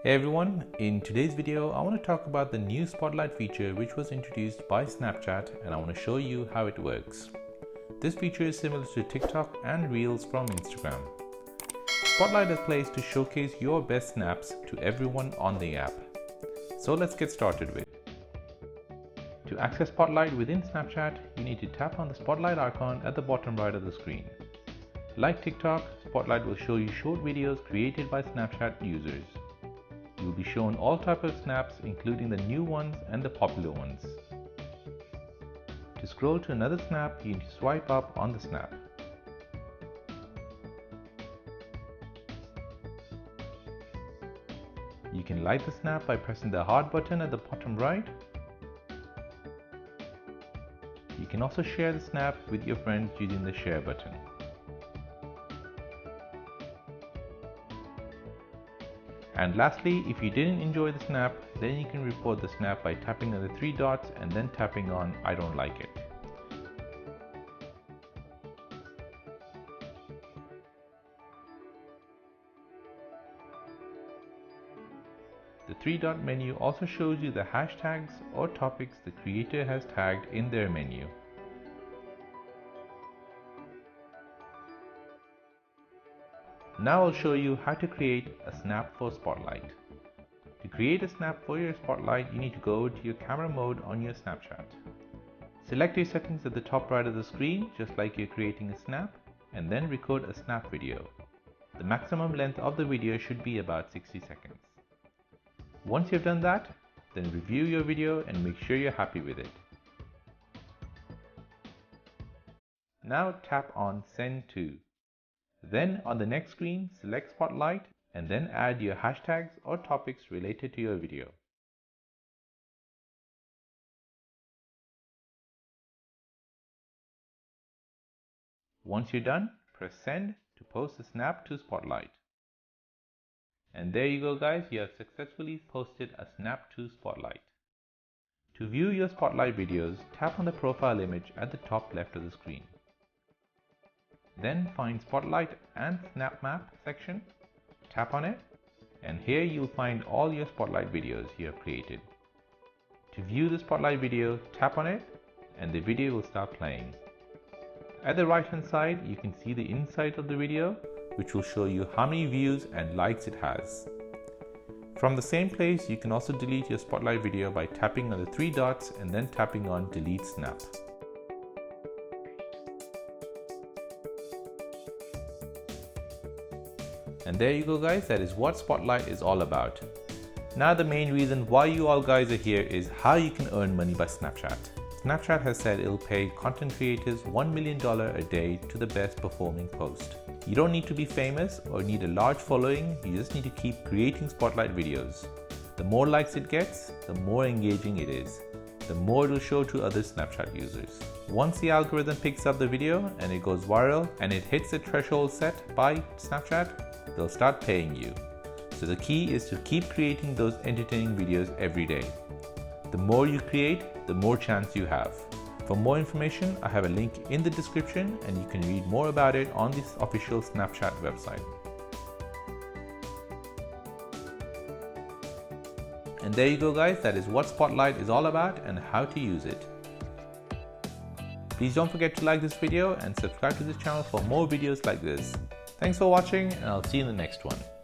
Hey everyone, in today's video I want to talk about the new Spotlight feature which was introduced by Snapchat, and I want to show you how it works. This feature is similar to TikTok and Reels from Instagram. Spotlight is placed to showcase your best snaps to everyone on the app. So let's get started with it. To access Spotlight within Snapchat, you need to tap on the Spotlight icon at the bottom right of the screen. Like TikTok, Spotlight will show you short videos created by Snapchat users. You will be shown all types of snaps, including the new ones and the popular ones. To scroll to another snap, you need to swipe up on the snap. You can like the snap by pressing the heart button at the bottom right. You can also share the snap with your friends using the share button. And lastly, if you didn't enjoy the snap, then you can report the snap by tapping on the three dots and then tapping on I don't like it. The three-dot menu also shows you the hashtags or topics the creator has tagged in their menu. Now I'll show you how to create a snap for Spotlight. To create a snap for your Spotlight, you need to go to your camera mode on your Snapchat. Select your settings at the top right of the screen, just like you're creating a snap, and then record a snap video. The maximum length of the video should be about 60 seconds. Once you've done that, then review your video and make sure you're happy with it. Now tap on Send To. Then on the next screen, select Spotlight and then add your hashtags or topics related to your video. Once you're done, press Send to post the snap to Spotlight. And there you go guys, you have successfully posted a snap to Spotlight. To view your Spotlight videos, tap on the profile image at the top left of the screen. Then find Spotlight and Snap Map section, tap on it, and here you'll find all your Spotlight videos you have created. To view the Spotlight video, tap on it and the video will start playing. At the right hand side, you can see the inside of the video, which will show you how many views and likes it has. From the same place, you can also delete your Spotlight video by tapping on the three dots and then tapping on Delete Snap. And there you go guys, that is what Spotlight is all about. Now the main reason why you all guys are here is how you can earn money by Snapchat. Snapchat has said it'll pay content creators $1 million a day to the best performing post. You don't need to be famous or need a large following, you just need to keep creating Spotlight videos. The more likes it gets, the more engaging it is. The more it will show to other Snapchat users. Once the algorithm picks up the video and it goes viral and it hits the threshold set by Snapchat, they'll start paying you. So the key is to keep creating those entertaining videos every day. The more you create, the more chance you have. For more information, I have a link in the description and you can read more about it on this official Snapchat website. And there you go guys, that is what Spotlight is all about and how to use it. Please don't forget to like this video and subscribe to this channel for more videos like this. Thanks for watching and I'll see you in the next one.